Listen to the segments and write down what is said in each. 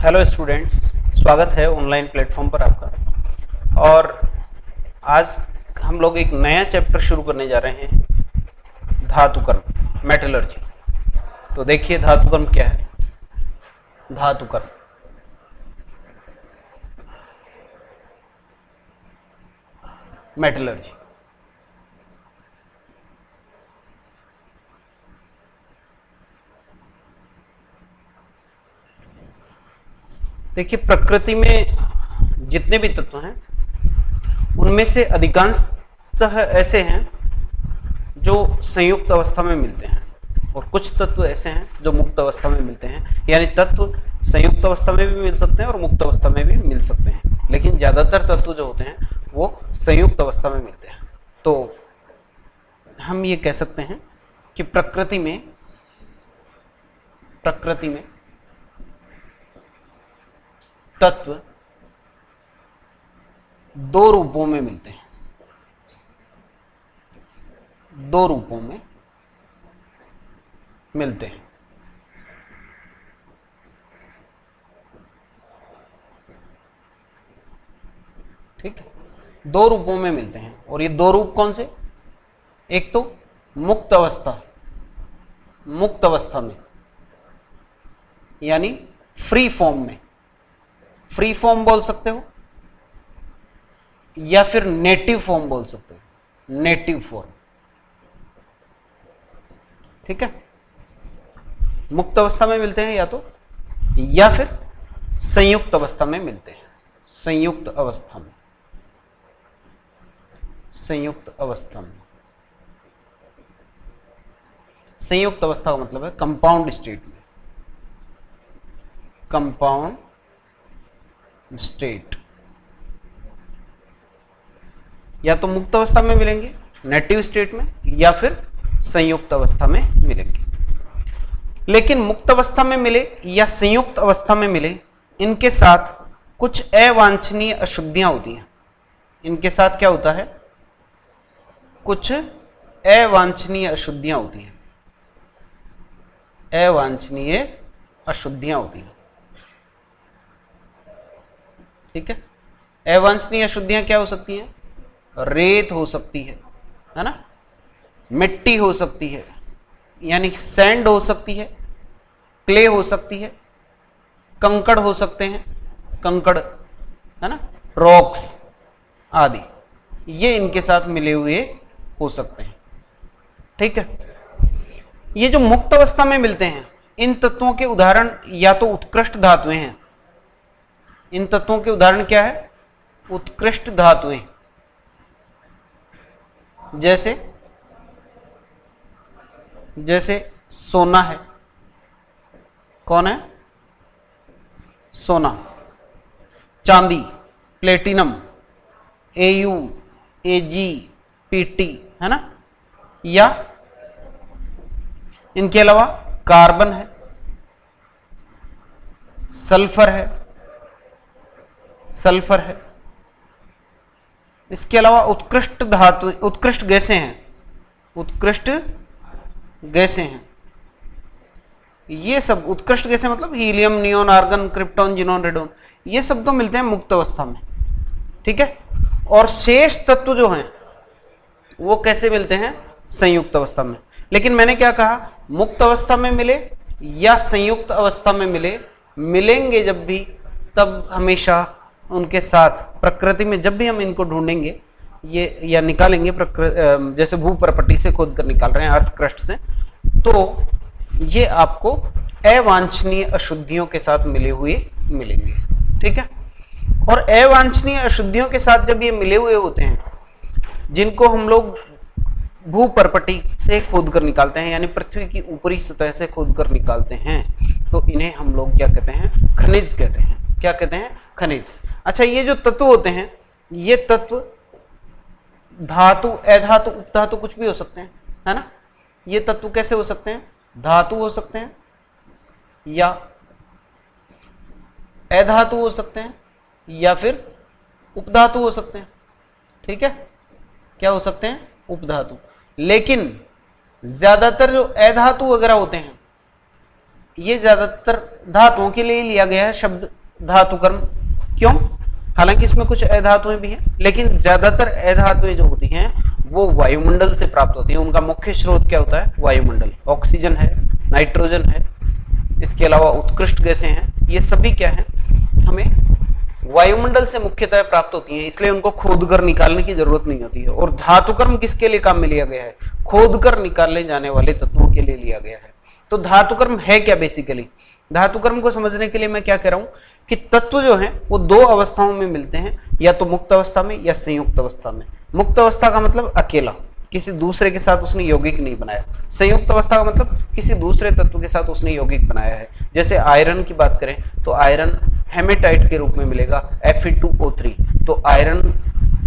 Hello students, स्वागत है online platform पर आपका। और आज हम लोग एक नया चैप्टर शुरू करने जा रहे हैं, धातुकर्म, मेटलर्जी। तो देखिए धातुकर्म क्या है। धातुकर्म मेटलर्जी। देखिए प्रकृति में जितने भी तत्व हैं उनमें से अधिकांशतः ऐसे हैं जो संयुक्त अवस्था में मिलते हैं और कुछ तत्व ऐसे हैं जो मुक्त अवस्था में मिलते हैं। यानी तत्व संयुक्त अवस्था में भी मिल सकते हैं और मुक्त अवस्था में भी मिल सकते हैं, लेकिन ज़्यादातर तत्व जो होते हैं वो संयुक्त अवस्था में मिलते हैं। तो हम ये कह सकते हैं कि प्रकृति में तत्व दो रूपों में मिलते हैं, दो रूपों में मिलते हैं। ठीक है, दो रूपों में मिलते हैं। और ये दो रूप कौन से? एक तो मुक्त अवस्था, मुक्त अवस्था में यानी फ्री फॉर्म में, फ्री फॉर्म बोल सकते हो या फिर नेटिव फॉर्म बोल सकते हो, नेटिव फॉर्म। ठीक है, मुक्त अवस्था में मिलते हैं या तो, या फिर संयुक्त अवस्था में मिलते हैं। संयुक्त अवस्था में, संयुक्त अवस्था में, संयुक्त अवस्था का मतलब है कंपाउंड स्टेट में, कंपाउंड स्टेट। या तो मुक्त अवस्था में मिलेंगे नेटिव स्टेट में, या फिर संयुक्त अवस्था में मिलेंगे। लेकिन मुक्त अवस्था में मिले या संयुक्त अवस्था में मिले, इनके साथ कुछ अवांछनीय अशुद्धियां होती हैं। इनके साथ क्या होता है? कुछ अवांछनीय अशुद्धियां होती हैं, अवांछनीय अशुद्धियां होती हैं। ठीक है, अवांछनीय अशुद्धियां क्या हो सकती हैं? रेत हो सकती है ना, मिट्टी हो सकती है यानी सैंड हो सकती है, क्ले हो सकती है, कंकड़ हो सकते हैं, कंकड़ है ना, रॉक्स आदि, ये इनके साथ मिले हुए हो सकते हैं। ठीक है, ये जो मुक्त अवस्था में मिलते हैं, इन तत्वों के उदाहरण या तो उत्कृष्ट धातुएं हैं। इन तत्वों के उदाहरण क्या है? उत्कृष्ट धातुएं। जैसे सोना है। कौन है? सोना। चांदी, प्लेटिनम, एयू, एजी, पीटी, है ना। या इनके अलावा कार्बन है, सल्फर है, सल्फर है। इसके अलावा उत्कृष्ट धातु, उत्कृष्ट गैसें हैं, उत्कृष्ट गैसें हैं। ये सब उत्कृष्ट गैसें मतलब helium, neon, argon, krypton, xenon, radon, ये सब तो मिलते हैं मुक्त अवस्था में। ठीक है, और शेष तत्व जो हैं वो कैसे मिलते हैं? संयुक्त अवस्था में। लेकिन मैंने क्या कहा? मुक्त अवस्था में मिले या संयुक्त अवस्था में मिले, मिलेंगे जब भी, तब हमेशा उनके साथ प्रकृति में जब भी हम इनको ढूंढेंगे ये या निकालेंगे, जैसे भूपरपट्टी से खोद कर निकाल रहे हैं, अर्थ क्रस्ट से, तो ये आपको अवांछनीय अशुद्धियों के साथ मिले हुए मिलेंगे। ठीक है, और अवांछनीय अशुद्धियों के साथ जब ये मिले हुए होते हैं, जिनको हम लोग भूपरपट्टी से खोद कर निकालते हैं यानी पृथ्वी की ऊपरी सतह से खोद कर निकालते हैं, तो इन्हें हम लोग क्या कहते हैं? खनिज कहते हैं। क्या कहते हैं? खनिज। अच्छा, ये जो तत्व होते हैं, ये तत्व धातु, अधातु, उपधातु कुछ भी हो सकते हैं, है ना। ये तत्व कैसे हो सकते हैं? धातु हो सकते हैं या अधातु हो सकते हैं या फिर उपधातु हो सकते हैं। ठीक है, क्या हो सकते हैं? उपधातु। लेकिन ज्यादातर जो अधातु वगैरह होते हैं ये ज्यादातर धातुओं के लिए लिया गया है शब्द धातुकर्म। क्यों? हालांकि इसमें कुछ अधातुएं भी हैं, लेकिन ज्यादातर अधातुएं जो होती हैं वो वायुमंडल से प्राप्त होती हैं। उनका मुख्य स्रोत क्या होता है? वायुमंडल। ऑक्सीजन है, नाइट्रोजन है, इसके अलावा उत्कृष्ट गैसें हैं, ये सभी क्या है? हमें वायुमंडल से मुख्यतः प्राप्त होती हैं, इसलिए उनको खोद कर निकालने की जरूरत नहीं होती है। और धातुकर्म किसके लिए काम में लिया गया है? खोद कर निकालने जाने वाले तत्वों के लिए लिया गया है। तो धातुकर्म है क्या? बेसिकली धातुकर्म को समझने के लिए मैं क्या कह रहा हूं कि तत्व जो हैं वो दो अवस्थाओं में मिलते हैं, या तो मुक्त अवस्था में या संयुक्त अवस्था में। मुक्त अवस्था का मतलब अकेला, किसी दूसरे के साथ उसने यौगिक नहीं बनाया। संयुक्त अवस्था का मतलब किसी दूसरे तत्व के साथ उसने यौगिक बनाया है। जैसे आयरन की बात करें तो आयरन हेमेटाइट के रूप में मिलेगा Fe2O3। तो आयरन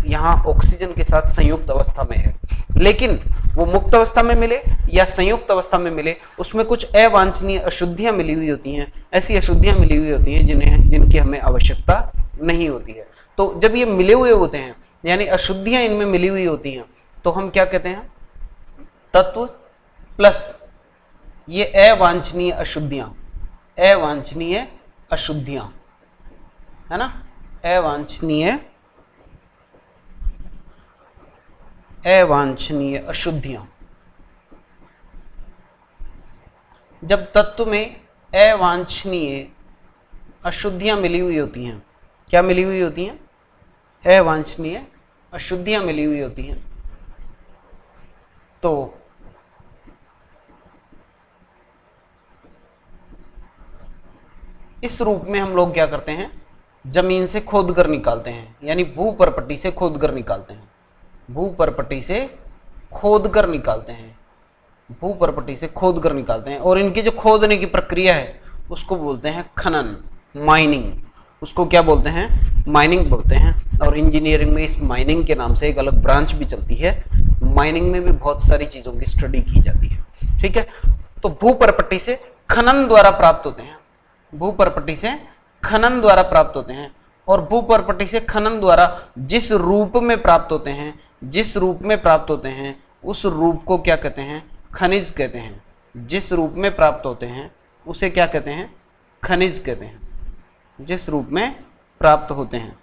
यहाँ ऑक्सीजन के साथ संयुक्त अवस्था में है। लेकिन वो मुक्त अवस्था में मिले या संयुक्त अवस्था में मिले, उसमें कुछ अवांछनीय अशुद्धियां मिली हुई होती हैं। ऐसी अशुद्धियां मिली हुई होती हैं जिनकी हमें आवश्यकता नहीं होती है। तो जब ये मिले हुए होते हैं, यानी अशुद्धियां इनमें मिली हुई होती हैं, तो हम क्या कहते हैं? तत्व प्लस ये अवांछनीय अशुद्धियां, अवांछनीय अशुद्धियां, है ना? अवांछनीय अशुद्धियां। जब तत्व में अवांछनीय अशुद्धियां मिली हुई होती हैं, क्या मिली हुई होती हैं? अवांछनीय अशुद्धियां मिली हुई होती हैं, तो इस रूप में हम लोग क्या करते हैं? जमीन से खोद कर निकालते हैं, यानी भूपरपट्टी से खोद कर निकालते हैं। भूपरपट्टी से खोद कर निकालते हैं, भूपरपट्टी से खोद कर निकालते हैं। और इनकी जो खोदने की प्रक्रिया है उसको बोलते हैं खनन, माइनिंग। उसको क्या बोलते हैं? माइनिंग बोलते हैं। और इंजीनियरिंग में इस माइनिंग के नाम से एक अलग ब्रांच भी चलती है। माइनिंग में भी बहुत सारी चीजों की स्टडी की जाती है, ठीक है? तो भूपरपट्टी से खनन द्वारा प्राप्त होते हैं, भूपरपट्टी से खनन द्वारा प्राप्त होते हैं। और भूपरपट्टी से खनन द्वारा जिस रूप में प्राप्त होते हैं, जिस रूप में प्राप्त होते हैं, उस रूप को क्या कहते हैं? खनिज कहते हैं। जिस रूप में प्राप्त होते हैं उसे क्या कहते हैं? खनिज कहते हैं। जिस रूप में प्राप्त होते हैं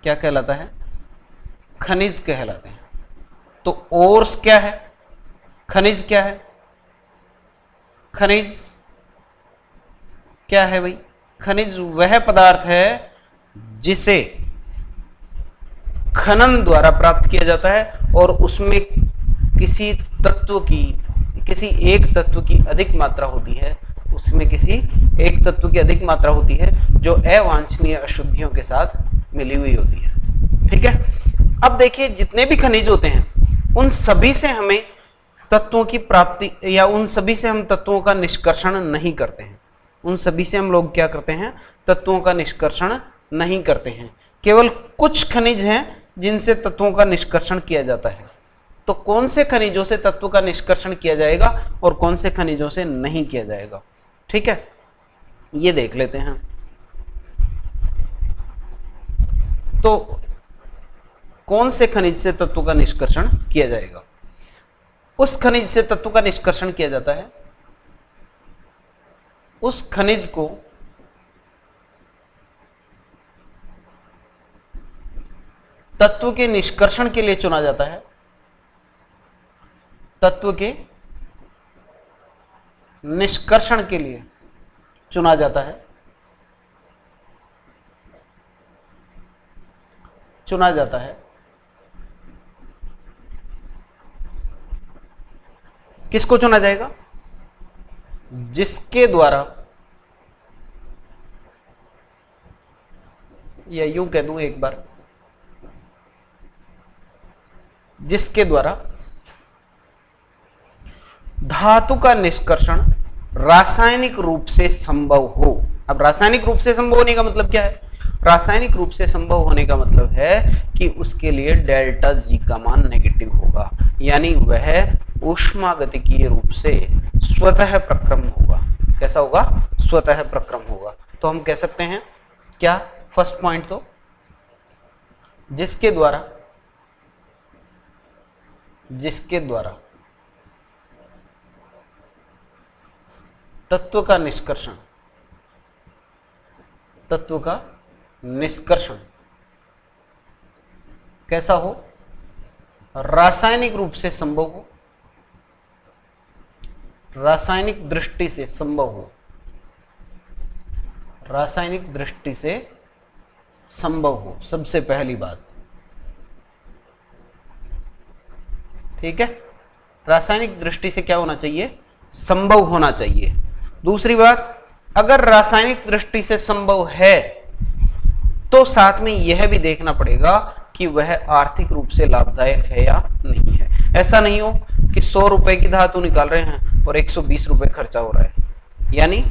क्या कहलाता है? खनिज कहलाते हैं। तो ओर्स क्या है? खनिज क्या है? खनिज क्या है भाई? खनिज वह पदार्थ है जिसे खनन द्वारा प्राप्त किया जाता है और उसमें किसी तत्व की, किसी एक तत्व की अधिक मात्रा होती है, उसमें किसी एक तत्व की अधिक मात्रा होती है जो अवांछनीय अशुद्धियों के साथ मिली हुई होती है, ठीक है? अब देखिए, जितने भी खनिज होते हैं उन सभी से हमें तत्वों की प्राप्ति, या उन सभी से हम तत्वों का निष्कर्षण नहीं करते हैं। उन सभी से हम लोग क्या करते हैं? तत्वों का निष्कर्षण नहीं करते हैं। केवल कुछ खनिज हैं जिनसे तत्वों का निष्कर्षण किया जाता है। तो कौन से खनिजों से तत्व का निष्कर्षण किया जाएगा और कौन से खनिजों से नहीं किया जाएगा, ठीक है? ये देख लेते हैं। तो कौन से खनिज से तत्व का निष्कर्षण किया जाएगा? उस खनिज से तत्व का निष्कर्षण किया जाता है, उस खनिज को तत्व के निष्कर्षण के लिए चुना जाता है। तत्व के निष्कर्षण के लिए चुना जाता है, चुना जाता है। किसको चुना जाएगा? जिसके द्वारा, या यूं कह दूं एक बार, जिसके द्वारा धातु का निष्कर्षण रासायनिक रूप से संभव हो। अब रासायनिक रूप से संभव होने का मतलब क्या है? रासायनिक रूप से संभव होने का मतलब है कि उसके लिए डेल्टा जी का मान नेगेटिव होगा, यानी वह ऊष्मागतिकीय रूप से स्वतः प्रक्रम होगा। कैसा होगा? स्वतः प्रक्रम होगा। तो हम कह सकते हैं क्या? फर्स्ट पॉइंट तो जिसके द्वारा, जिसके द्वारा तत्व का निष्कर्षण, तत्व का निष्कर्षण कैसा हो? रासायनिक रूप से संभव हो, रासायनिक दृष्टि से संभव हो, रासायनिक दृष्टि से संभव हो, सबसे पहली बात। ठीक है, रासायनिक दृष्टि से क्या होना चाहिए? संभव होना चाहिए। दूसरी बात, अगर रासायनिक दृष्टि से संभव है तो साथ में यह भी देखना पड़ेगा कि वह आर्थिक रूप से लाभदायक है या नहीं है। ऐसा नहीं हो कि 100 रुपए की धातु निकाल रहे हैं और 120 रुपए खर्चा हो रहा है, यानी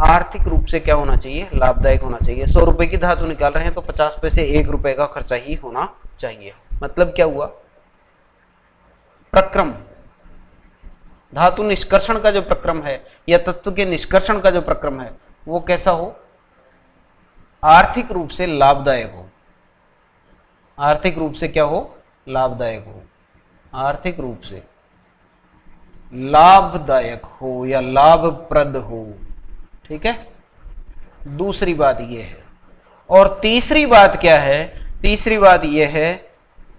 आर्थिक रूप से क्या होना चाहिए? लाभदायक होना चाहिए। 100 रुपए की धातु निकाल रहे हैं तो 50 पैसे 1 रुपए का खर्चा ही होना चाहिए। मतलब क्या हुआ? प्रक्रम, धातु निष्कर्षण का जो प्रक्रम है या तत्व के निष्कर्षण का जो प्रक्रम है वो कैसा हो? आर्थिक रूप से लाभदायक हो। आर्थिक रूप से क्या हो? लाभदायक हो। आर्थिक रूप से लाभदायक हो या लाभप्रद हो। ठीक है, दूसरी बात यह है। और तीसरी बात क्या है? तीसरी बात यह है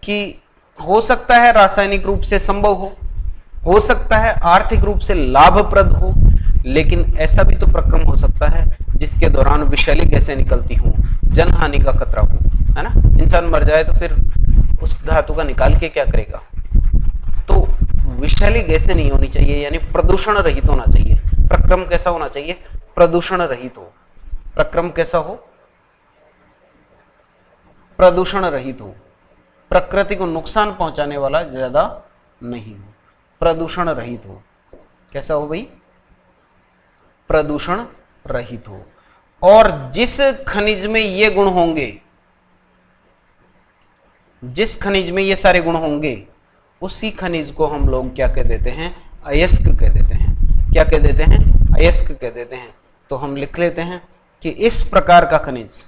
कि हो सकता है रासायनिक रूप से संभव हो सकता है आर्थिक रूप से लाभप्रद हो, लेकिन ऐसा भी तो प्रक्रम हो सकता है जिसके दौरान विषैली गैसें निकलती हों, जनहानि का खतरा हो, है ना? इंसान मर जाए तो फिर उस धातु का निकाल के क्या करेगा? तो विषैली गैसें नहीं होनी चाहिए, यानी प्रदूषण रहित होना चाहिए। प्रक्रम कैसा होना चाहिए? प्रदूषण रहित हो। प्रक्रम कैसा हो? प्रदूषण रहित हो, प्रकृति को नुकसान पहुंचाने वाला ज्यादा नहीं हो, प्रदूषण रहित हो। कैसा हो भाई? प्रदूषण रहित हो। और जिस खनिज में ये गुण होंगे, जिस खनिज में ये सारे गुण होंगे, उसी खनिज को हम लोग क्या कह देते हैं? अयस्क कह देते हैं। क्या कह देते हैं? अयस्क कह देते हैं। तो हम लिख लेते हैं कि इस प्रकार का खनिज,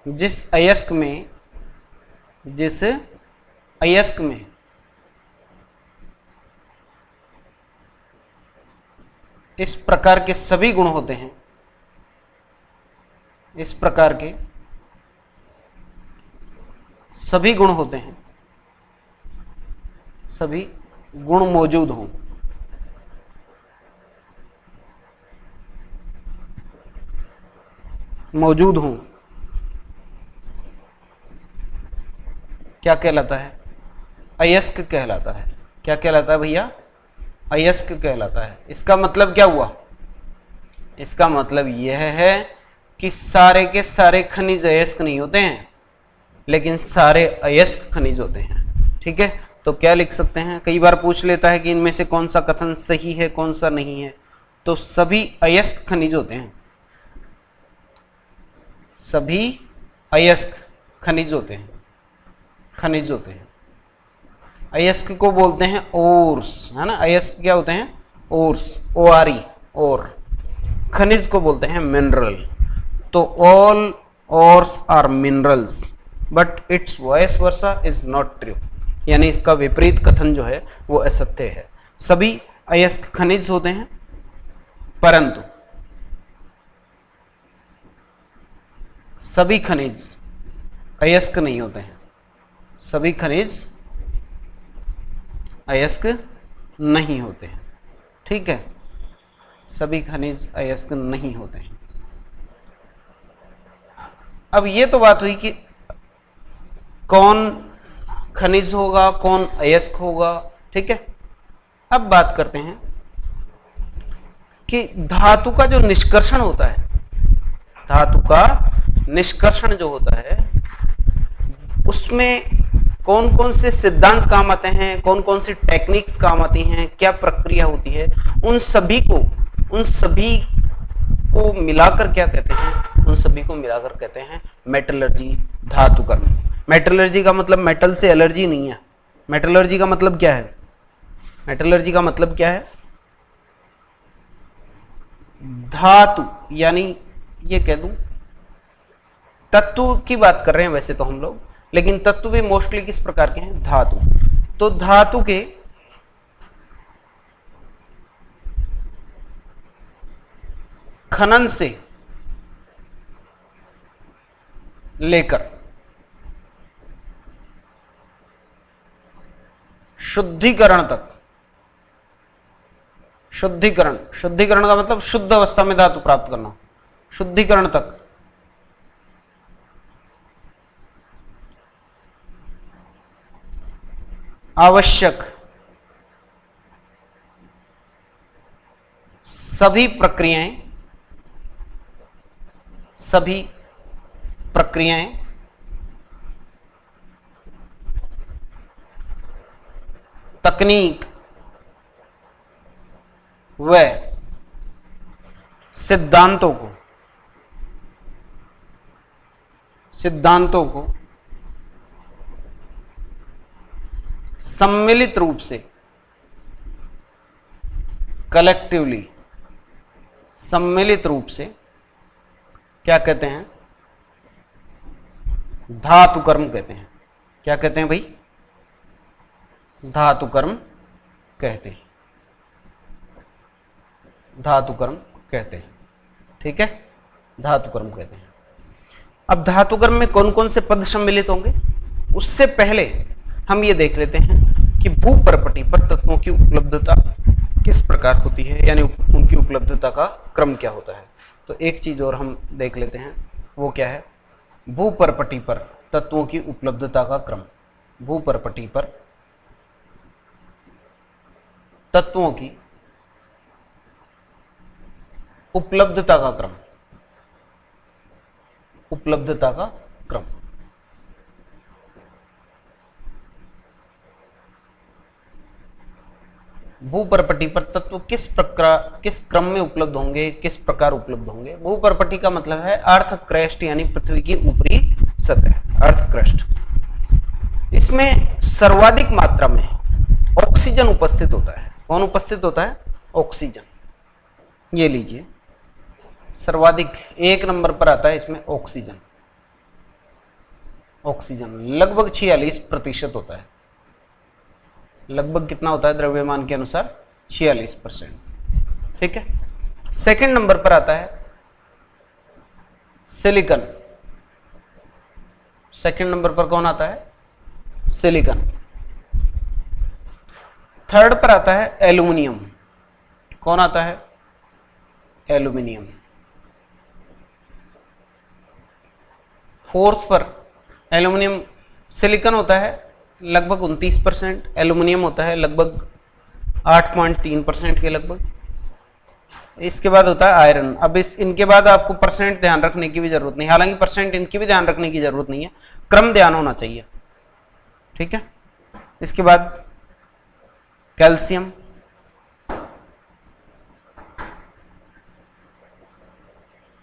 जिस अयस्क में इस प्रकार के सभी गुण होते हैं, इस प्रकार के सभी गुण होते हैं, सभी गुण मौजूद हों, क्या कहलाता है? अयस्क कहलाता है। क्या कहलाता है भैया? अयस्क कहलाता है। इसका मतलब क्या हुआ? इसका मतलब यह है कि सारे के सारे खनिज अयस्क नहीं होते हैं, लेकिन सारे अयस्क खनिज होते हैं। ठीक है, तो क्या लिख सकते हैं? कई बार पूछ लेता है कि इनमें से कौन सा कथन सही है, कौन सा नहीं है। तो सभी अयस्क खनिज होते हैं, सभी अयस्क खनिज होते हैं, खनिज होते हैं। अयस्क को बोलते हैं ओर्स, है ना? अयस्क क्या होते हैं? ओर्स, ORE, और खनिज को बोलते हैं मिनरल। तो all ores are minerals but it's vice versa is not true, यानी इसका विपरीत कथन जो है वो असत्य है। सभी अयस्क खनिज होते हैं, परंतु सभी खनिज अयस्क नहीं होते हैं। सभी खनिज अयस्क नहीं होते हैं। ठीक है, सभी खनिज अयस्क नहीं होते हैं। अब ये तो बात हुई कि कौन खनिज होगा, कौन अयस्क होगा। ठीक है, अब बात करते हैं कि धातु का जो निष्कर्षण होता है, धातु का निष्कर्षण जो होता है, उसमें कौन कौन से सिद्धांत काम आते हैं, कौन कौन सी टेक्निक्स काम आती हैं, क्या प्रक्रिया होती है, उन सभी को मिलाकर क्या कहते हैं? उन सभी को मिलाकर कहते हैं मेटलर्जी, धातुकर्म। मेटलर्जी का मतलब मेटल से एलर्जी नहीं है। मेटलर्जी का मतलब क्या है? मेटलर्जी का मतलब क्या है? धातु, यानी ये कह दूं तत्व की बात कर रहे हैं वैसे तो हम लोग, लेकिन तत्व भी मोस्टली किस प्रकार के हैं? धातु। तो धातु के खनन से लेकर शुद्धिकरण तक, शुद्धिकरण, शुद्धिकरण का मतलब शुद्ध अवस्था में धातु प्राप्त करना, शुद्धिकरण तक आवश्यक सभी प्रक्रियाएं, सभी प्रक्रियाएं तकनीक व सिद्धांतों को, सिद्धांतों को सम्मिलित रूप से, कलेक्टिवली, सम्मिलित रूप से क्या कहते हैं? धातु कर्म कहते हैं। क्या कहते हैं भाई? धातु कर्म कहते हैं, धातु कर्म कहते हैं। ठीक है, धातु कर्म कहते हैं। अब धातु कर्म में कौन कौन से पद सम्मिलित होंगे, उससे पहले हम ये देख लेते हैं कि भूपरपटी पर तत्वों की उपलब्धता किस प्रकार होती है, यानी उनकी उपलब्धता का क्रम क्या होता है। तो एक चीज और हम देख लेते हैं, वो क्या है? भूपरपटी पर तत्वों की उपलब्धता का क्रम। भूपरपटी पर तत्वों की उपलब्धता का क्रम, उपलब्धता का क्रम। भूपरपटी पर तत्व किस क्रम में उपलब्ध होंगे, किस प्रकार उपलब्ध होंगे? भूपरपटी का मतलब है अर्थ क्रस्ट, यानी पृथ्वी की ऊपरी सतह, अर्थ क्रस्ट। इसमें सर्वाधिक मात्रा में ऑक्सीजन उपस्थित होता है। कौन उपस्थित होता है? ऑक्सीजन। ये लीजिए, सर्वाधिक 1 नंबर पर आता है इसमें ऑक्सीजन। ऑक्सीजन लगभग 46% होता है। लगभग कितना होता है द्रव्यमान के अनुसार? 46%। ठीक है। सेकंड नंबर पर आता है सिलिकॉन। सेकंड नंबर पर कौन आता है? सिलिकॉन। थर्ड पर आता है एल्यूमिनियम। कौन आता है? एल्यूमिनियम। फोर्थ पर एल्यूमिनियम, सिलिकॉन होता है लगभग 29%, एल्यूमिनियम होता है लगभग 8.3% के लगभग। इसके बाद होता है आयरन। अब इनके बाद आपको परसेंट ध्यान रखने की भी जरूरत नहीं, हालांकि परसेंट इनकी भी ध्यान रखने की जरूरत नहीं है, क्रम ध्यान होना चाहिए। ठीक है। इसके बाद कैल्शियम,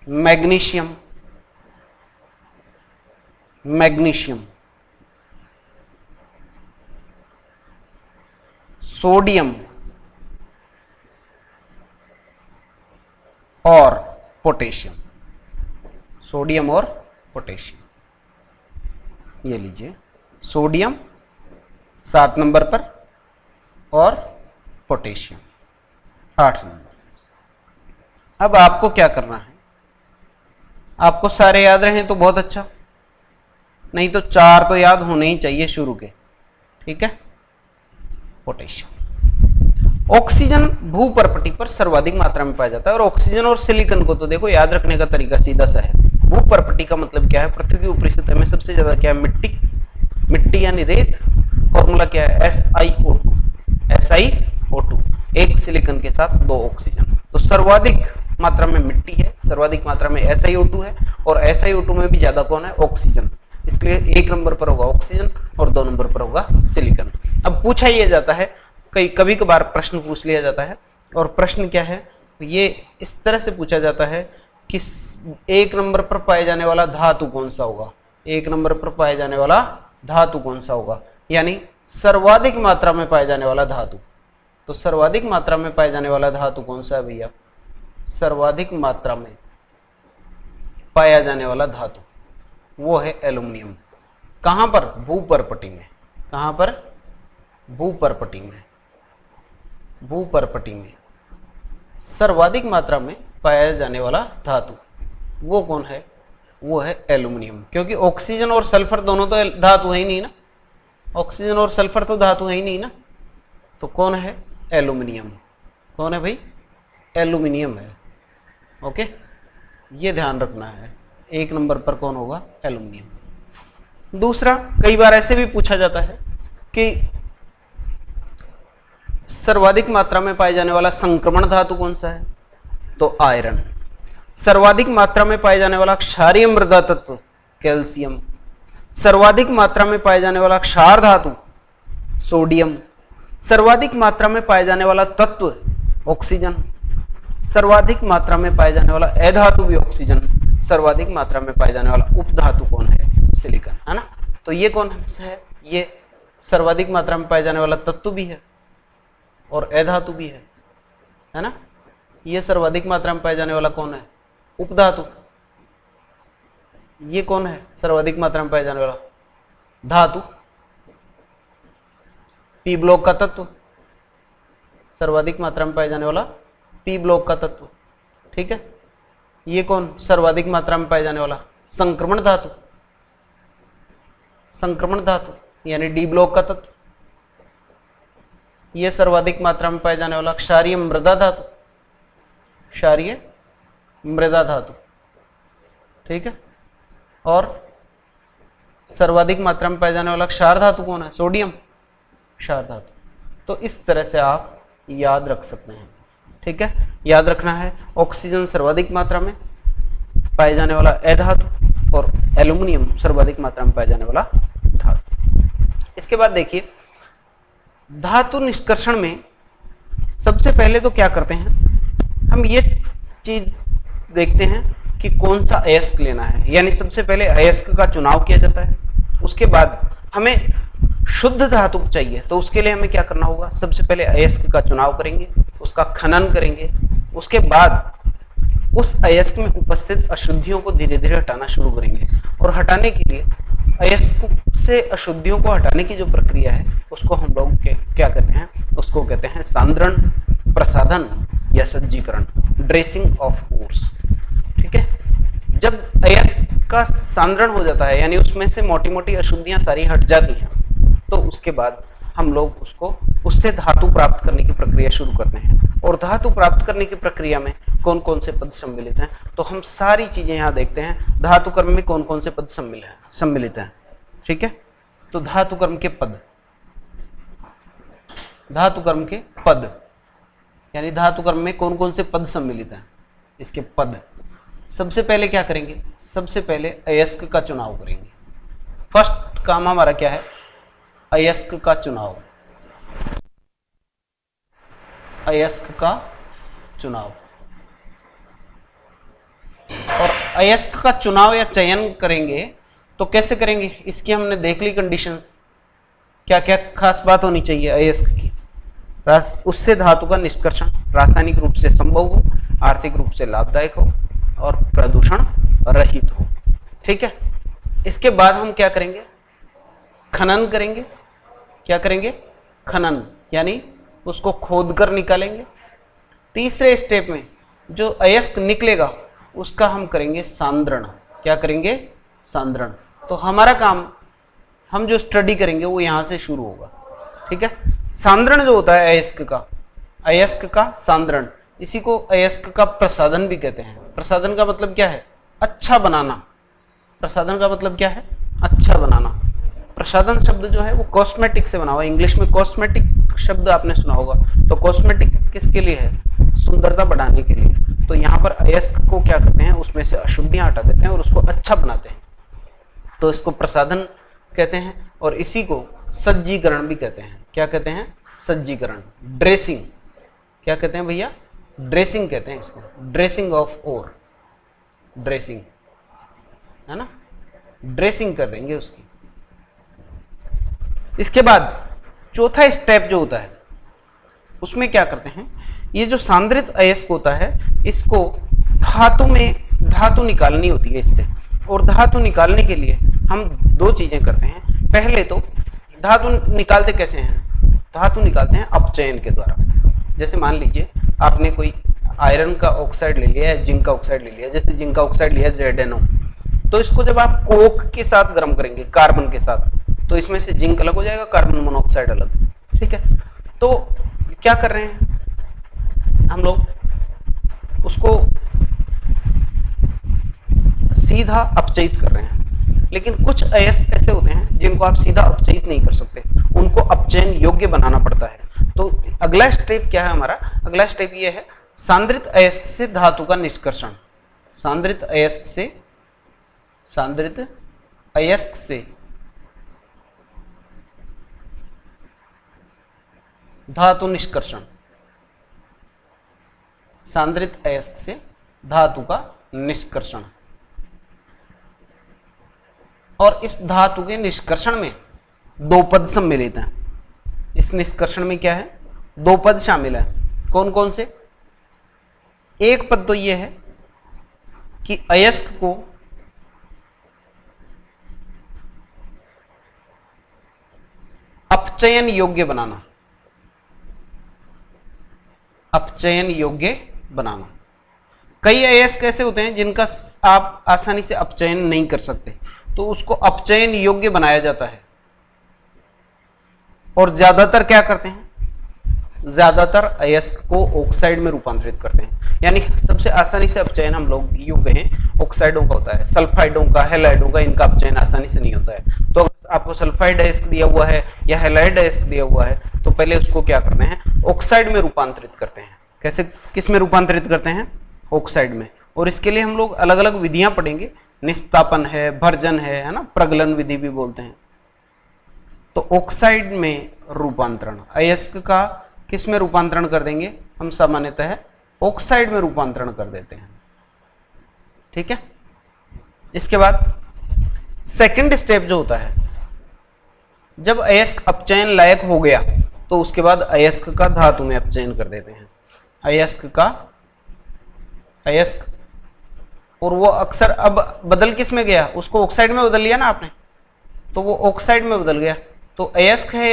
मैग्नीशियम, मैग्नीशियम, सोडियम और पोटेशियम। सोडियम और पोटेशियम, ये लीजिए, सोडियम 7 नंबर पर और पोटेशियम 8 नंबर। अब आपको क्या करना है? आपको सारे याद रहे तो बहुत अच्छा, नहीं तो 4 तो याद होने ही चाहिए शुरू के। ठीक है। पोटेशियम। ऑक्सीजन भूपरपटी पर सर्वाधिक मात्रा में पाया जाता है, और ऑक्सीजन और सिलिकॉन को तो देखो याद रखने का तरीका सीधा सा है। भूपरपटी का मतलब क्या है? पृथ्वी की ऊपरी सतह में सबसे ज्यादा क्या है? मिट्टी। मिट्टी यानी रेत। फॉर्मूला क्या है? SiO2। SiO2, 1 सिलिकॉन के साथ 2 ऑक्सीजन। तो सर्वाधिक मात्रा में मिट्टी है, सर्वाधिक मात्रा में SiO2 है, और SiO2 में भी ज्यादा कौन है? ऑक्सीजन। इसलिए 1 नंबर पर होगा ऑक्सीजन और 2 नंबर पर होगा सिलिकॉन। अब पूछा यह जाता है, कभी कभार प्रश्न पूछ लिया जाता है, और प्रश्न क्या है? ये इस तरह से पूछा जाता है कि 1 नंबर पर पाए जाने वाला धातु कौन सा होगा? 1 नंबर पर पाए जाने वाला धातु कौन सा होगा, यानी सर्वाधिक मात्रा में पाए जाने वाला धातु। तो सर्वाधिक मात्रा में पाए जाने वाला धातु कौन सा है भैया? सर्वाधिक मात्रा में पाया जाने वाला धातु वो है एल्यूमिनियम। कहां पर? भूपरपटी में। कहां पर? भूपरपटी में। भूपरपटी में सर्वाधिक मात्रा में पाया जाने वाला धातु वो कौन है? वो है एल्यूमिनियम, क्योंकि ऑक्सीजन और सल्फर दोनों तो धातु है ही नहीं ना, ऑक्सीजन और सल्फर तो धातु है ही नहीं ना, तो कौन है? एल्यूमिनियम। कौन है भाई? एल्यूमिनियम है। ओके, ये ध्यान रखना है, 1 नंबर पर कौन होगा? एल्यूमिनियम। दूसरा, कई बार ऐसे भी पूछा जाता है कि सर्वाधिक मात्रा में पाए जाने वाला संक्रमण धातु कौन सा है? तो आयरन। सर्वाधिक मात्रा में पाए जाने वाला क्षारीय मृदा तत्व कैल्शियम। सर्वाधिक मात्रा में पाए जाने वाला क्षार धातु सोडियम। सर्वाधिक मात्रा में पाए जाने वाला तत्व ऑक्सीजन। सर्वाधिक मात्रा में पाए जाने वाला अधातु भी ऑक्सीजन। सर्वाधिक मात्रा में पाए जाने वाला उपधातु कौन है? सिलिकॉन, है ना। तो ये कौन है? ये सर्वाधिक मात्रा में पाए जाने वाला तत्व भी है और अधातु भी है ना। ये सर्वाधिक मात्रा में पाए जाने वाला कौन है? उपधातु। ये कौन है? सर्वाधिक मात्रा में पाए जाने वाला धातु, पी ब्लॉक का तत्व, सर्वाधिक मात्रा में पाए जाने वाला पी ब्लॉक का तत्व। ठीक है। ये कौन? सर्वाधिक मात्रा में पाए जाने वाला संक्रमण धातु, संक्रमण धातु यानी डी ब्लॉक का तत्व। ये सर्वाधिक मात्रा में पाए जाने वाला क्षारीय मृदा धातु, क्षारीय मृदा धातु। ठीक है। और सर्वाधिक मात्रा में पाए जाने वाला क्षार धातु कौन है? सोडियम, क्षार धातु। तो इस तरह से आप याद रख सकते हैं। ठीक है, याद रखना है ऑक्सीजन सर्वाधिक मात्रा में पाए जाने वाला अधातु और एल्यूमिनियम सर्वाधिक मात्रा में पाए जाने वाला धातु। इसके बाद देखिए, धातु निष्कर्षण में सबसे पहले तो क्या करते हैं हम? ये चीज देखते हैं कि कौन सा अयस्क लेना है, यानी सबसे पहले अयस्क का चुनाव किया जाता है। उसके बाद हमें शुद्ध धातु चाहिए, तो उसके लिए हमें क्या करना होगा? सबसे पहले अयस्क का चुनाव करेंगे, उसका खनन करेंगे। उसके बाद उस अयस्क में उपस्थित अशुद्धियों को धीरे धीरे हटाना शुरू करेंगे, और हटाने के लिए अयस्क से अशुद्धियों को हटाने की जो प्रक्रिया है उसको हम लोग क्या कहते हैं? उसको कहते हैं सांद्रण, प्रसाधन या सज्जीकरण, ड्रेसिंग ऑफ ओर्स। ठीक है। जब अयस्क का सांद्रण हो जाता है, यानी उसमें से मोटी मोटी अशुद्धियां सारी हट जाती हैं, तो उसके बाद हम लोग उससे धातु प्राप्त करने की प्रक्रिया शुरू करते हैं। और धातु प्राप्त करने की प्रक्रिया में कौन कौन से पद सम्मिलित हैं, तो हम सारी चीजें यहाँ देखते हैं। धातु कर्म में कौन कौन से पद सम्मिलित हैं। ठीक है। तो धातु कर्म के पद, धातु कर्म के पद यानी धातु कर्म में कौन कौन से पद सम्मिलित हैं, इसके पद। सबसे पहले क्या करेंगे? सबसे पहले अयस्क का चुनाव करेंगे। फर्स्ट काम हमारा क्या है? अयस्क का चुनाव, अयस्क का चुनाव। और अयस्क का चुनाव या चयन करेंगे तो कैसे करेंगे? इसकी हमने देख ली कंडीशंस, क्या क्या खास बात होनी चाहिए अयस्क की। उससे धातु का निष्कर्षण रासायनिक रूप से संभव हो, आर्थिक रूप से लाभदायक हो और प्रदूषण रहित हो। ठीक है। इसके बाद हम क्या करेंगे? खनन करेंगे। क्या करेंगे? खनन, यानी उसको खोदकर निकालेंगे। तीसरे स्टेप में जो अयस्क निकलेगा उसका हम करेंगे सांद्रण। क्या करेंगे? सांद्रण। तो हमारा काम, हम जो स्टडी करेंगे वो यहां से शुरू होगा। ठीक है। सांद्रण जो होता है अयस्क का सांद्रण, इसी को अयस्क का प्रसाधन भी कहते हैं। प्रसाधन का मतलब क्या है? अच्छा बनाना। प्रसाधन का मतलब क्या है? अच्छा बनाना। प्रसाधन शब्द जो है वो कॉस्मेटिक से बना हुआ है। इंग्लिश में कॉस्मेटिक शब्द आपने सुना होगा। तो कॉस्मेटिक किसके लिए है? सुंदरता बढ़ाने के लिए। तो यहाँ पर अयस्क को क्या करते हैं? उसमें से अशुद्धियां हटा देते हैं और उसको अच्छा बनाते हैं, तो इसको प्रसाधन कहते हैं। और इसी को सज्जीकरण भी कहते हैं। क्या कहते हैं? सज्जीकरण, ड्रेसिंग। क्या कहते हैं भैया? ड्रेसिंग कहते हैं इसको, ड्रेसिंग ऑफ ओर, ड्रेसिंग, है ना। ड्रेसिंग कर देंगे उसकी। इसके बाद चौथा स्टेप जो होता है उसमें क्या करते हैं? ये जो सांद्रित अयस्क होता है इसको धातु निकालनी होती है इससे। और धातु निकालने के लिए हम दो चीजें करते हैं। पहले तो धातु निकालते कैसे हैं? धातु निकालते हैं अपचयन के द्वारा। जैसे मान लीजिए आपने कोई आयरन का ऑक्साइड ले लिया है, जिंक का ऑक्साइड ले लिया, जैसे जिंक का ऑक्साइड लिया ZnO, तो इसको जब आप कोक के साथ गर्म करेंगे, कार्बन के साथ, तो इसमें से जिंक अलग हो जाएगा, कार्बन मोनोऑक्साइड अलग। ठीक है, तो क्या कर रहे हैं हम लोग, उसको सीधा अपचयित कर रहे हैं। लेकिन कुछ अयस्क ऐसे होते हैं जिनको आप सीधा अपचयित नहीं कर सकते, उनको अपचयन योग्य बनाना पड़ता है। तो अगला स्टेप क्या है हमारा, अगला स्टेप ये है सांद्रित अयस्क से धातु का निष्कर्षण। सांद्रित अयस्क से धातु निष्कर्षण, सांद्रित अयस्क से धातु का निष्कर्षण। और इस धातु के निष्कर्षण में दो पद सम्मिलित हैं। इस निष्कर्षण में क्या है, दो पद शामिल है। कौन कौन से? एक पद तो यह है कि अयस्क को अपचयन योग्य बनाना, अपचयन योग्य बनाना। कई अयस्क ऐसे होते हैं जिनका आप आसानी से अपचयन नहीं कर सकते, तो उसको अपचयन योग्य बनाया जाता है। और ज्यादातर क्या करते हैं, ज्यादातर अयस्क को ऑक्साइड में रूपांतरित करते हैं। यानी सबसे आसानी से अपचयन हम लोग यूं कहें ऑक्साइडों का होता है, सल्फाइडों का, हैलाइडों का, इनका अपचयन आसानी से नहीं होता है। तो आपको सल्फाइड अयस्क दिया हुआ है या हैलाइड अयस्क दिया हुआ है, तो पहले उसको क्या करते हैं, ऑक्साइड में रूपांतरित करते हैं। कैसे, किस में रूपांतरित करते हैं? ऑक्साइड में। और इसके लिए हम लोग अलग अलग विधियां पढ़ेंगे, निस्तापन है, भर्जन है ना, प्रगलन विधि भी बोलते हैं। तो ऑक्साइड में रूपांतरण, अयस्क का किस में रूपांतरण कर देंगे हम, सामान्यतः ऑक्साइड में रूपांतरण कर देते हैं। ठीक है, इसके बाद सेकंड स्टेप जो होता है, जब अयस्क अपचयन लायक हो गया तो उसके बाद अयस्क का धातु में अपचयन कर देते हैं। अयस्क, और वो अक्सर अब बदल किस में गया, उसको ऑक्साइड में बदल लिया ना आपने, तो वो ऑक्साइड में बदल गया। तो अयस्क है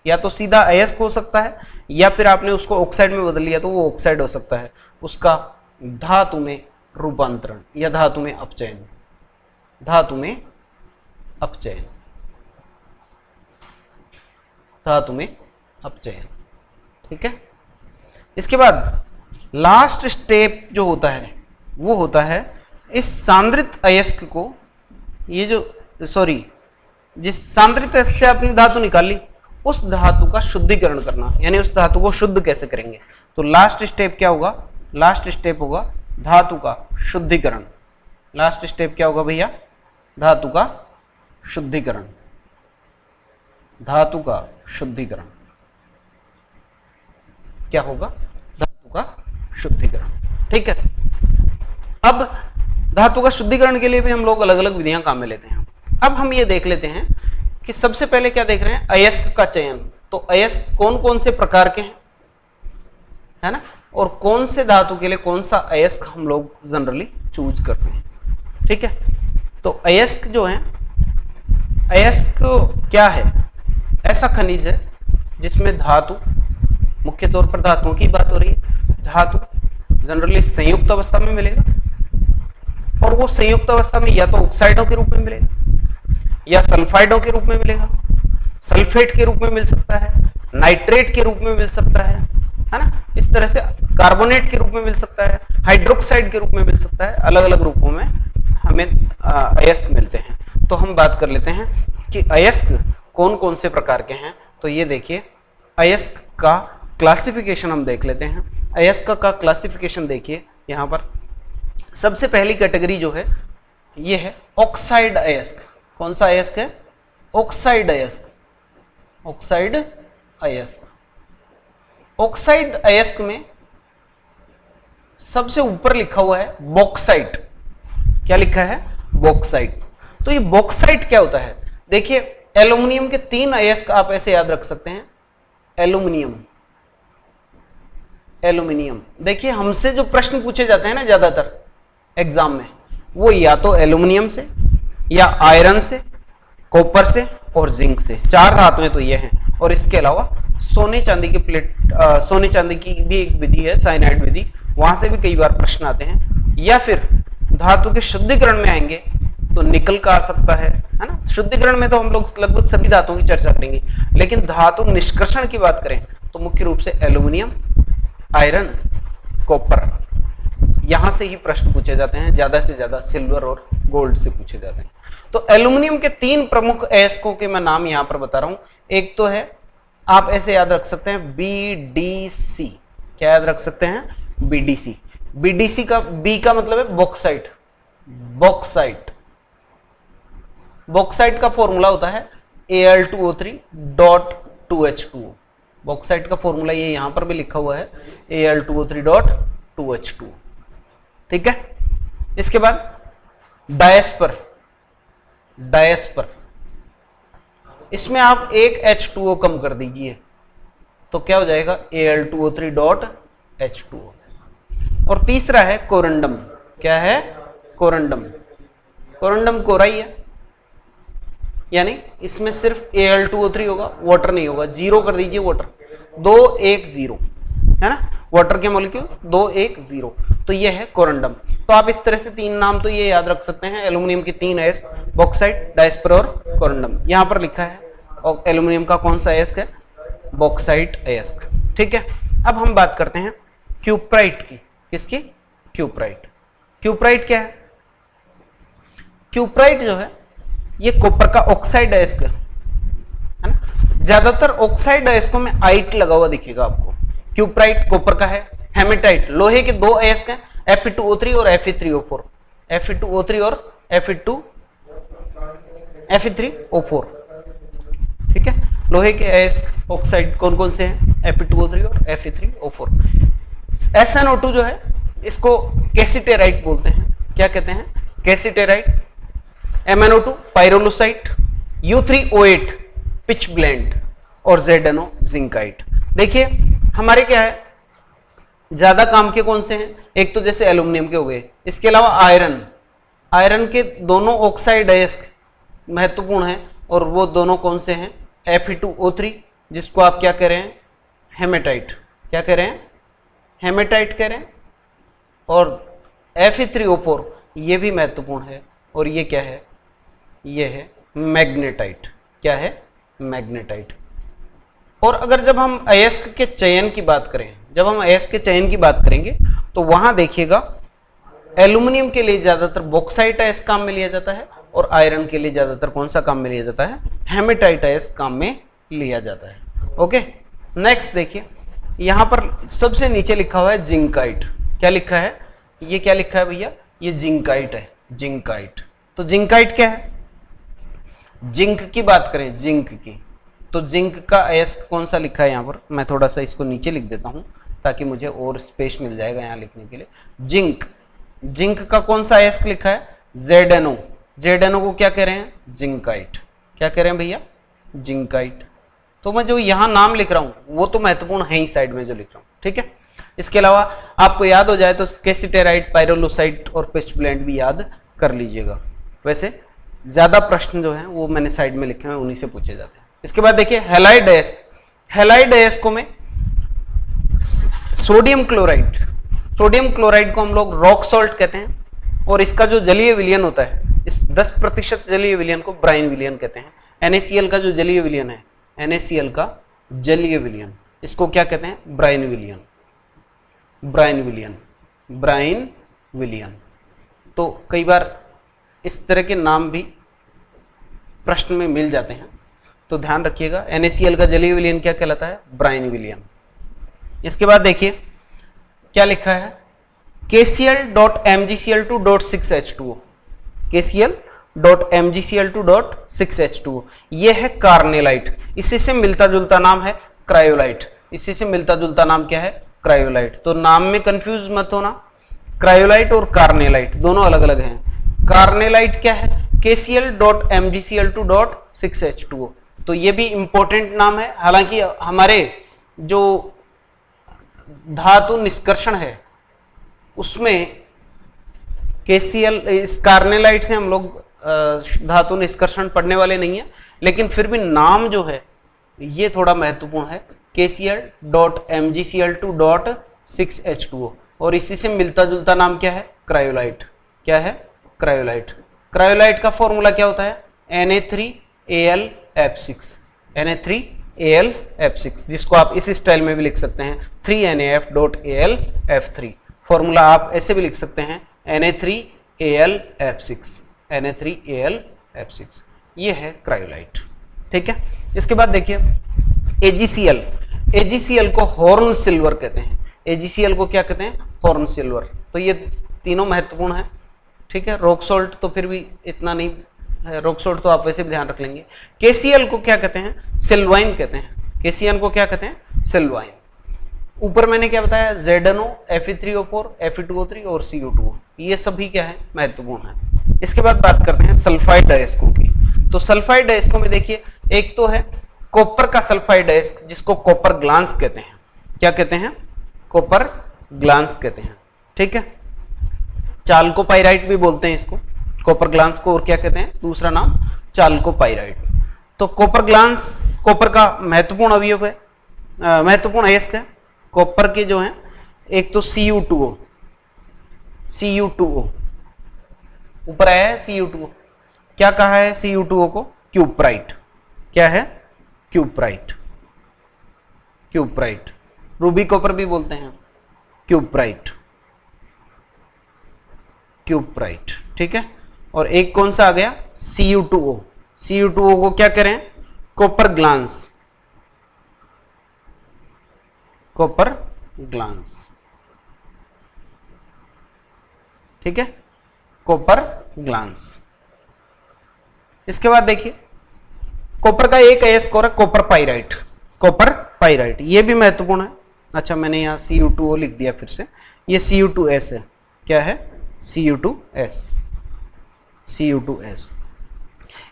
या तो सीधा अयस्क हो सकता है, या फिर आपने उसको ऑक्साइड में बदल लिया तो वो ऑक्साइड हो सकता है। उसका धातु में रूपांतरण या धातु में अपचयन, धातु में अपचयन, धातु में अपचयन। ठीक है, इसके बाद लास्ट स्टेप जो होता है वो होता है इस सांद्रित अयस्क को, ये जो जिस सांद्रित अयस्क से आपने धातु निकाली, उस धातु का शुद्धिकरण करना। यानी उस धातु को शुद्ध कैसे करेंगे, तो लास्ट स्टेप क्या होगा, लास्ट स्टेप होगा धातु का शुद्धिकरण। लास्ट स्टेप क्या होगा भैया, धातु का शुद्धिकरण, धातु का शुद्धिकरण। क्या होगा, धातु का शुद्धिकरण। ठीक है, अब धातु का शुद्धिकरण के लिए भी हम लोग अलग अलग विधियां काम में लेते हैं। अब हम ये देख लेते हैं कि सबसे पहले क्या देख रहे हैं, अयस्क का चयन। तो अयस्क कौन कौन से प्रकार के हैं, है ना, और कौन से धातु के लिए कौन सा अयस्क हम लोग जनरली चूज करते हैं। ठीक है, तो अयस्क जो है, अयस्क क्या है, ऐसा खनिज है जिसमें धातु, मुख्य तौर पर धातुओं की बात हो रही है, धातु जनरली संयुक्त अवस्था में मिलेगा, और वो संयुक्त अवस्था में या तो ऑक्साइडों के रूप में मिलेगा या सल्फाइडों के रूप में मिलेगा, सल्फेट के रूप में मिल सकता है, नाइट्रेट के रूप में मिल सकता है ना, इस तरह से कार्बोनेट के रूप में मिल सकता है, हाइड्रोक्साइड के रूप में मिल सकता है। अलग अलग रूपों में हमें अयस्क मिलते हैं। तो हम बात कर लेते हैं कि अयस्क कौन कौन से प्रकार के हैं। तो ये देखिए, अयस्क का क्लासिफिकेशन हम देख लेते हैं। अयस्क का क्लासिफिकेशन देखिए, यहाँ पर सबसे पहली कैटेगरी जो है ये है ऑक्साइड अयस्क। कौन सा अयस्क है, ऑक्साइड अयस्क, ऑक्साइड अयस्क। ऑक्साइड अयस्क में सबसे ऊपर लिखा हुआ है बॉक्साइट। क्या लिखा है, बॉक्साइट। तो ये बॉक्साइट क्या होता है, देखिए एल्यूमिनियम के 3 अयस्क आप ऐसे याद रख सकते हैं। एल्यूमिनियम, एल्यूमिनियम, देखिए हमसे जो प्रश्न पूछे जाते हैं ना ज्यादातर एग्जाम में, वो या तो एल्यूमिनियम से या आयरन से, कॉपर से और जिंक से। 4 धातुएं तो ये हैं, और इसके अलावा सोने चांदी के प्लेट सोने चांदी की भी एक विधि है साइनाइड विधि, वहां से भी कई बार प्रश्न आते हैं। या फिर धातु के शुद्धिकरण में आएंगे तो निकल का आ सकता है ना। शुद्धिकरण में तो हम लोग लगभग सभी धातुओं की चर्चा करेंगे, लेकिन धातु निष्कर्षण की बात करें तो मुख्य रूप से एल्यूमिनियम, आयरन, कॉपर, यहां से ही प्रश्न पूछे जाते हैं, ज्यादा से ज्यादा सिल्वर और गोल्ड से पूछे जाते हैं। तो एल्यूमिनियम के 3 प्रमुख अयस्कों के मैं नाम यहां पर बता रहा हूं। एक तो है, आप ऐसे याद रख सकते हैं, BDC। क्या याद रख सकते हैं? BDC। BDC का बी का मतलब है बॉक्साइट। बॉक्साइट, बॉक्साइट का फॉर्मूला होता है Al2O3.2H2O। बॉक्साइट का फॉर्मूला ये यहां पर भी लिखा हुआ है, Al2O3.2H2O। ठीक है। इसके बाद डायस्पर। डायस्पर, इसमें आप एक H2O कम कर दीजिए तो क्या हो जाएगा? Al2O3.H2O। और तीसरा है कोरंडम। क्या है? कोरंडम। कोरंडम कोरा ही है, यानी इसमें सिर्फ Al2O3 होगा, वाटर नहीं होगा। 0 कर दीजिए वाटर, 2 1 0 है ना, वाटर के मॉलिक्यूल्स 2 1 0, तो ये है कोरंडम। तो आप इस तरह से 3 नाम तो ये याद रख सकते हैं, एल्यूमिनियम के 3 अयस्क, बॉक्साइट, डायस्पर और कोरंडम। यहां पर लिखा है, और एल्यूमिनियम का कौन सा अयस्क है? बॉक्साइट अयस्क। ठीक है। अब हम बात करते हैं क्यूप्राइट की। किसकी? क्यूप्राइट। क्यूप्राइट क्या है? क्यूप्राइट जो है ये कॉपर का ऑक्साइड अयस्क है ना। ज्यादातर ऑक्साइड अयस्कों में आइट लगा हुआ दिखेगा आपको। क्यूप्राइट कॉपर का है। हेमेटाइट लोहे के 2 अयस्क हैं, Fe2O3 और Fe3O4। Fe2O3 और Fe3O4। ठीक है। लोहे के अयस्क ऑक्साइड कौन कौन से हैं? Fe2O3 और Fe3O4। SnO2 जो है इसको कैसिटेराइट बोलते हैं। क्या कहते हैं? कैसिटेराइट। MnO2 पाइरोलुसाइट, U3O8 पिच ब्लेंड और ZnO जिंकाइट। देखिए हमारे क्या है, ज्यादा काम के कौन से हैं? एक तो जैसे एल्यूमिनियम के हो गए, इसके अलावा आयरन। आयरन के दोनों ऑक्साइड अयस्क महत्वपूर्ण हैं, और वो दोनों कौन से हैं? Fe2O3, जिसको आप क्या कह रहे हैं? हेमेटाइट। क्या कह रहे हैं? हेमेटाइट कह रहे हैं। और Fe3O4 ये भी महत्वपूर्ण है, और ये क्या है? ये है मैग्नेटाइट। क्या है? मैग्नेटाइट। और अगर जब हम अयस्क के चयन की बात करें, जब हम अयस्क के चयन की बात करेंगे तो वहां देखिएगा एल्यूमिनियम के लिए ज्यादातर बॉक्साइट अयस्क काम में लिया जाता है, और आयरन के लिए ज्यादातर कौन सा काम में लिया जाता है? हेमेटाइट अयस्क काम में लिया जाता है। ओके। नेक्स्ट देखिए, यहां पर सबसे नीचे लिखा हुआ है जिंकाइट। क्या लिखा है? ये क्या लिखा है भैया? ये जिंकाइट है। जिंकाइट। तो जिंकाइट क्या है? जिंक की बात करें, जिंक की, तो जिंक का अयस्क कौन सा लिखा है यहां पर? मैं थोड़ा सा इसको नीचे लिख देता हूं ताकि मुझे और स्पेस मिल जाएगा यहां लिखने के लिए। जिंक, जिंक का कौन सा अयस्क लिखा है? ZnO। ZnO को क्या कह रहे हैं? जिंकाइट। क्या कह रहे हैं भैया? जिंकाइट। तो मैं जो यहां नाम लिख रहा हूं वो तो महत्वपूर्ण है ही, साइड में जो लिख रहा हूं। ठीक है। इसके अलावा आपको याद हो जाए तो कैसिटेराइट, पाइरोलुसाइट और पिच ब्लेंड भी याद कर लीजिएगा। वैसे ज्यादा प्रश्न जो हैं वो मैंने साइड में लिखे हैं, उन्हीं से पूछे जाते हैं। इसके बाद देखिए हैलाइड अयस्क। हैलाइड अयस्कों में सोडियम क्लोराइड, सोडियम क्लोराइड को हम लोग रॉक सॉल्ट कहते हैं, और इसका जो जलीय विलयन होता है, इस 10% जलीय विलयन को ब्राइन विलयन कहते हैं। NaCl का जो जलीय विलयन है, NaCl का जलीय विलयन, इसको क्या कहते हैं? ब्राइन विलयन। ब्राइन विलयन, ब्राइन विलयन। तो कई बार इस तरह के नाम भी प्रश्न में मिल जाते हैं, तो ध्यान रखिएगा। NaCl का जलीय विलयन क्या कहलाता है? ब्राइन विलयन। इसके बाद देखिए क्या लिखा है? KCl.MgCl2.6H2O। KCl.MgCl2.6H2O ये है कार्नेलाइट। इसी से मिलता जुलता नाम है क्रायोलाइट। इसी से मिलता जुलता नाम क्या है? क्रायोलाइट। तो नाम में कंफ्यूज मत होना, क्रायोलाइट और कार्नेलाइट दोनों अलग अलग हैं। कार्नेलाइट क्या है? KCl.MgCl2.6H2O। तो ये भी इंपॉर्टेंट नाम है। हालांकि हमारे जो धातु निष्कर्षण है उसमें KCl, इस कार्नेलाइट से हम लोग धातु निष्कर्षण पढ़ने वाले नहीं है, लेकिन फिर भी नाम जो है ये थोड़ा महत्वपूर्ण है। KCl.MgCl2.6H2O, और इसी से मिलता जुलता नाम क्या है? क्रायोलाइट। क्या है? क्रायोलाइट। क्रायोलाइट का फॉर्मूला क्या होता है? Na3Al F6, Na3Al F6, जिसको आप इस स्टाइल में भी लिख सकते हैं 3NAF.AlF3। फॉर्मूला आप ऐसे भी लिख सकते हैं Na3AlF6, Na3AlF6। ये है क्रायोलाइट। ठीक है, इसके बाद देखिए AgCl। AgCl को हॉर्न सिल्वर कहते हैं। AgCl को क्या कहते हैं? Horn silver. तो ये तीनों महत्वपूर्ण है। ठीक है, रॉक सॉल्ट तो फिर भी इतना नहीं है, रॉक सॉल्ट तो आप वैसे भी ध्यान रख लेंगे। KCl को क्या कहते हैं? सिल्वाइन कहते हैं। KCl को क्या कहते हैं? सिल्वाइन। ऊपर मैंने क्या बताया? ZNO, Fe3O4, Fe2O3 और Cu2O, ये सभी क्या है? महत्वपूर्ण है। इसके बाद बात करते हैं सल्फाइड डायस्को की। तो सल्फाइड डायस्को में देखिए, एक तो है कॉपर का सल्फाइड डायस्क, जिसको कॉपर ग्लांस कहते हैं। क्या कहते हैं? कॉपर ग्लांस कहते हैं। ठीक है, चाल्कोपाइराइट भी बोलते हैं इसको, कॉपर ग्लांस को, और क्या कहते हैं? दूसरा नाम चाल्कोपाइराइट। तो कॉपर ग्लांस कॉपर का महत्वपूर्ण अवयव है, महत्वपूर्ण अयस्क है। कॉपर के जो है, एक तो Cu2O, ऊपर आया है Cu2O। क्या कहा है Cu2O को? क्यूप्राइट। क्या है? क्यूप्राइट। रूबी कॉपर भी बोलते हैं, क्यूप्राइट। ठीक है, और एक कौन सा आ गया? Cu2O। Cu2O को क्या करें? Copper glance. ठीक है, कॉपर ग्लांस। इसके बाद देखिए, कॉपर का एक अयस्क और है कॉपर पाइराइट। ये भी महत्वपूर्ण है। अच्छा, मैंने यहाँ Cu2O लिख दिया फिर से, ये Cu2S है। क्या है? Cu2S।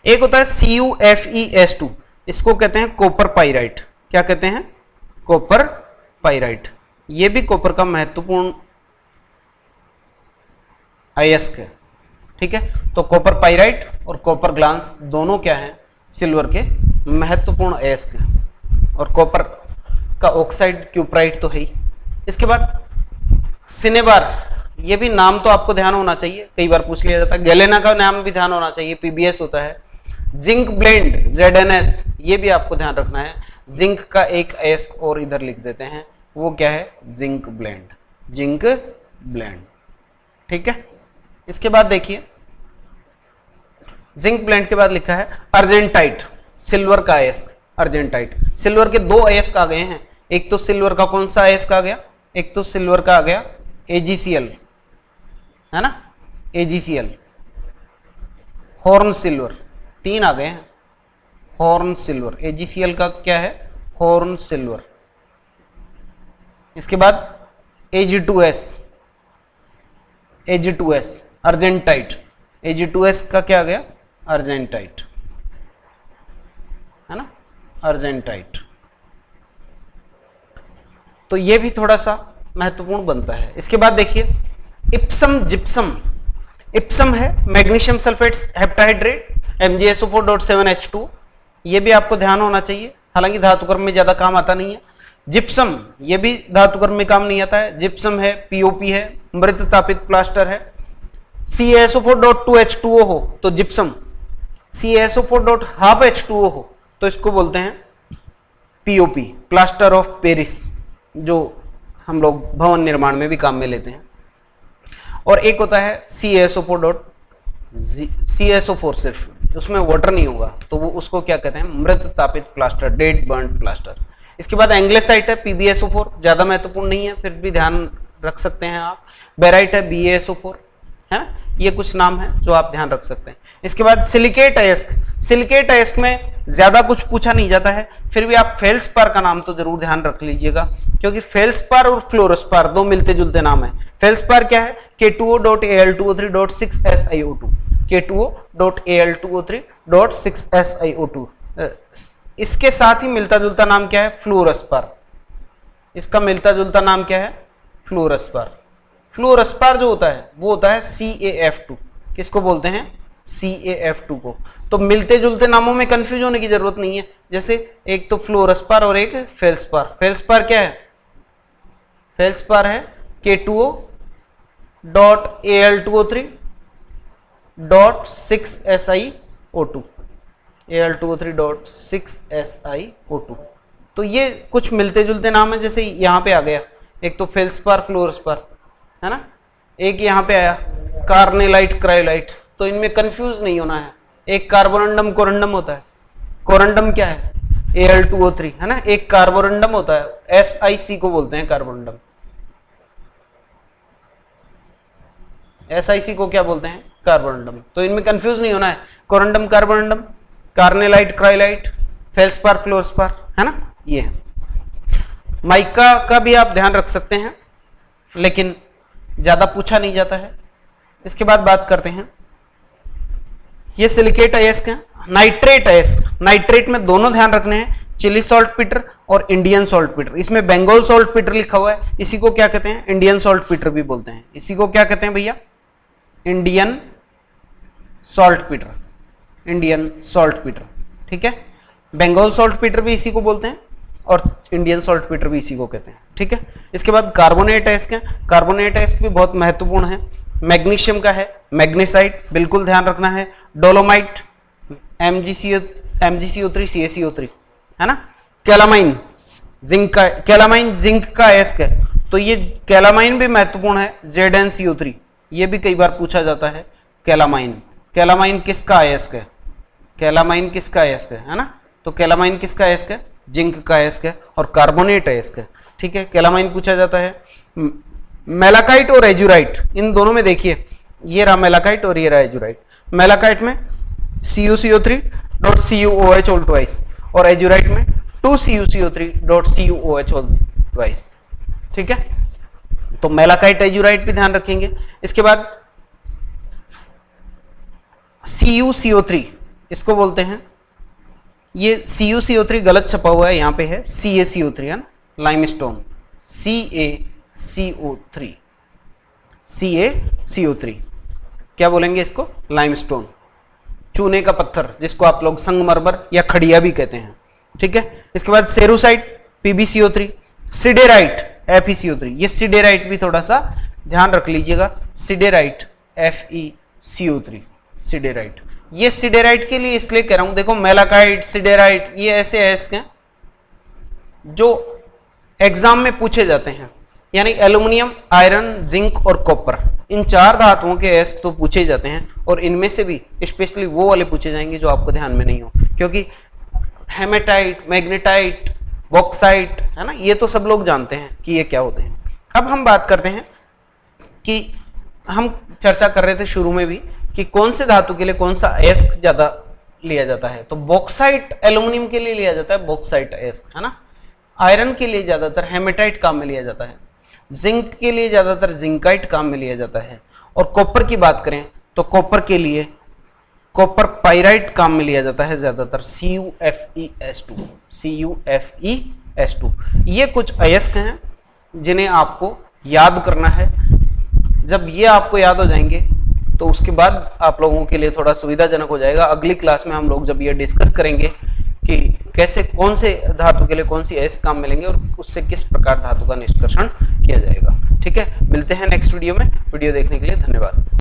एक होता है CuFeS2, इसको कहते हैं कॉपर पाइराइट। क्या कहते हैं? Copper pyrite. ये भी कॉपर का महत्वपूर्ण अयस्क है। ठीक है, तो कॉपर पाइराइट और कॉपर ग्लांस दोनों क्या हैं? सिल्वर के महत्वपूर्ण अयस्क हैं। और कॉपर का ऑक्साइड क्यूप्राइट तो है ही। इसके बाद सिनेबार, ये भी नाम तो आपको ध्यान होना चाहिए, कई बार पूछ लिया जाता है। गैलेना का नाम भी ध्यान होना चाहिए, PbS होता है। जिंक ब्लेंड, ZnS, ये भी आपको ध्यान रखना है। जिंक का एक अयस्क और इधर लिख देते हैं, वो क्या है? Zinc blende. ठीक है, इसके बाद देखिए, जिंक ब्लेंड के बाद लिखा है अर्जेंटाइट, सिल्वर का अयस्क। अर्जेंटाइट, सिल्वर के दो अयस्क आ गए हैं। एक तो सिल्वर का कौन सा अयस्क आ गया? एक तो सिल्वर का आ गया AgCl, है ना, AgCl। हॉर्न सिल्वर, तीन आ गए हैं। हॉर्न सिल्वर, AgCl का क्या है? Horn silver. इसके बाद Ag2S, अर्जेंटाइट। Ag2S का क्या आ गया? अर्जेंटाइट, है ना, अर्जेंटाइट। तो ये भी थोड़ा सा महत्वपूर्ण बनता है। इसके बाद देखिए इप्सम जिप्सम। इप्सम है मैग्नीशियम सल्फेट हेप्टाहाइड्रेट, MgSO4.7H2। ये भी आपको ध्यान होना चाहिए, हालांकि धातुकर्म में ज्यादा काम आता नहीं है। जिप्सम, ये भी धातुकर्म में काम नहीं आता है। जिप्सम है, POP है, मृत तापित प्लास्टर है। CaSO4.2H2O हो तो जिप्सम, CaSO4.12H2O हो तो इसको बोलते हैं POP, प्लास्टर ऑफ पेरिस, जो हम लोग भवन निर्माण में भी काम में लेते हैं। और एक होता है CaSO4 सिर्फ, उसमें वाटर नहीं होगा तो वो उसको क्या कहते हैं? मृत तापित प्लास्टर, डेड बर्न्ड प्लास्टर। इसके बाद एंग्लेसाइट है, PbSO4, ज्यादा महत्वपूर्ण नहीं है, फिर भी ध्यान रख सकते हैं आप। बेराइट है, BaSO4, है ना। ये कुछ नाम है जो आप ध्यान रख सकते हैं। इसके बाद सिलिकेट अयस्क। सिलिकेट अयस्क में ज्यादा कुछ पूछा नहीं जाता है, फिर भी आप फेल्सपार का नाम तो जरूर ध्यान रख लीजिएगा, क्योंकि फेल्सपार और फ्लोरोस्पार दो मिलते जुलते नाम है। फेल्सपार क्या है? K2O.Al2O3.6SiO2, K2O.Al2O3.6SiO2। इसके साथ ही मिलता जुलता नाम क्या है? फ्लोरोस्पार। इसका मिलता जुलता नाम क्या है? फ्लोरोस्पार। फ्लोरोस्पार जो होता है वो होता है CaF2। किसको बोलते हैं? CaF2 को। तो मिलते जुलते नामों में कंफ्यूज होने की जरूरत नहीं है। जैसे एक तो फ्लोरस्पार और एक फेल्सपार। फेल्सपार क्या है? फेल्सपार है K2O dot Al2O3 dot 6SiO2 Al2O3 dot 6SiO2। तो ये कुछ मिलते जुलते नाम है। जैसे यहाँ पे आ गया एक तो फेल्सपार फ्लोरस्पार है ना, एक यहाँ पे आया कार्नेलाइट क्रायोलाइट। तो इनमें कंफ्यूज नहीं होना है। एक कार्बोरंडम कोरंडम होता है। कोरंडम क्या है? Al2O3 है ना। एक कार्बोरंडम होता है, SiC को बोलते हैं कार्बोरंडम। SiC को क्या बोलते हैं? कार्बोरंडम। तो इनमें कंफ्यूज नहीं होना है। Corundum carborundum, carnallite cryolite, feldspar fluorspar है ना, ये है। माइका का भी आप ध्यान रख सकते हैं, लेकिन ज्यादा पूछा नहीं जाता है। इसके बाद बात करते हैं, ये सिलिकेट अयस्क है, नाइट्रेट अयस्क। नाइट्रेट में दोनों ध्यान रखने हैं, चिली सॉल्ट पीटर और इंडियन सॉल्ट पीटर। इसमें बंगाल सॉल्ट पीटर लिखा हुआ है, इसी को क्या कहते हैं? इंडियन सॉल्ट पीटर भी बोलते हैं। इसी को क्या कहते हैं भैया? Indian salt Peter. Indian salt Peter, ठीक है। बंगाल सॉल्ट पीटर भी इसी को बोलते हैं और इंडियन सॉल्ट पीटर भी इसी को कहते हैं, ठीक है। इसके बाद कार्बोनेट अयस्क है। कार्बोनेट अयस्क भी बहुत महत्वपूर्ण है। मैग्नीशियम का है मैग्नेसाइट, बिल्कुल ध्यान रखना है। डोलोमाइट MgCO3 CaCO3 है ना। कैलामाइन जिंक का, कैलामाइन जिंक का अयस्क है। तो ये कैलामाइन भी महत्वपूर्ण है। ZnCO3 ये भी कई बार पूछा जाता है। कैलामाइन, कैलामाइन किसका अयस्क है? कैलामाइन किसका अयस्क है ना। तो कैलामाइन किसका अयस्क है? जिंक का अयस्क है और कार्बोनेट अयस्क है, ठीक है। कैलामाइन पूछा जाता है। मेलाकाइट और एजुराइट, इन दोनों में देखिए, ये रहा मेलाकाइट और ये रहा एजुराइट। मेलाकाइट में CuCO3 dot CuOH all twice और एजुराइट में 2CuCO3 dot CuOH all twice, ठीक है। तो मेलाकाइट एजुराइट भी ध्यान रखेंगे। इसके बाद CuCO3 इसको बोलते हैं, ये CuCO3 गलत छपा हुआ है, यहां पे है CaCO3 है ना, लाइमस्टोन। CaCO3 क्या बोलेंगे इसको? लाइमस्टोन, चूने का पत्थर, जिसको आप लोग संगमरमर या खड़िया भी कहते हैं, ठीक है। इसके बाद सेरुसाइट PbCO3, सिडेराइट FeCO3। ये सिडेराइट भी थोड़ा सा ध्यान रख लीजिएगा, सिडेराइट FeCO3, सिडेराइट। ये सिडेराइट के लिए इसलिए कह रहा हूं, देखो मेलाकाइट, सिडेराइट ये ऐसे अयस्क हैं जो एग्जाम में पूछे जाते हैं। यानी एल्यूमिनियम, आयरन, जिंक और कॉपर, इन चार धातुओं के अयस्क तो पूछे जाते हैं, और इनमें से भी स्पेशली वो वाले पूछे जाएंगे जो आपको ध्यान में नहीं हो, क्योंकि हेमेटाइट, मैग्नेटाइट, बॉक्साइट है ना, ये तो सब लोग जानते हैं कि ये क्या होते हैं। अब हम बात करते हैं कि हम चर्चा कर रहे थे शुरू में भी कि कौन से धातु के लिए कौन सा अयस्क ज्यादा लिया जाता है। तो बॉक्साइट एल्यूमिनियम के लिए लिया जाता है बॉक्साइट अयस्क, है ना। आयरन के लिए ज्यादातर हेमेटाइट काम में लिया जाता है। जिंक के लिए ज्यादातर जिंकाइट काम में लिया जाता है। और कॉपर की बात करें तो कॉपर के लिए कॉपर पाइराइट काम में लिया जाता है ज्यादातर, CuFeS2। ये कुछ अयस्क हैं जिन्हें आपको याद करना है। जब ये आपको याद हो जाएंगे तो उसके बाद आप लोगों के लिए थोड़ा सुविधाजनक हो जाएगा। अगली क्लास में हम लोग जब ये डिस्कस करेंगे कि कैसे कौन से धातु के लिए कौन सी अयस्क काम मिलेंगे और उससे किस प्रकार धातु का निष्कर्षण किया जाएगा, ठीक है। मिलते हैं नेक्स्ट वीडियो में। वीडियो देखने के लिए धन्यवाद।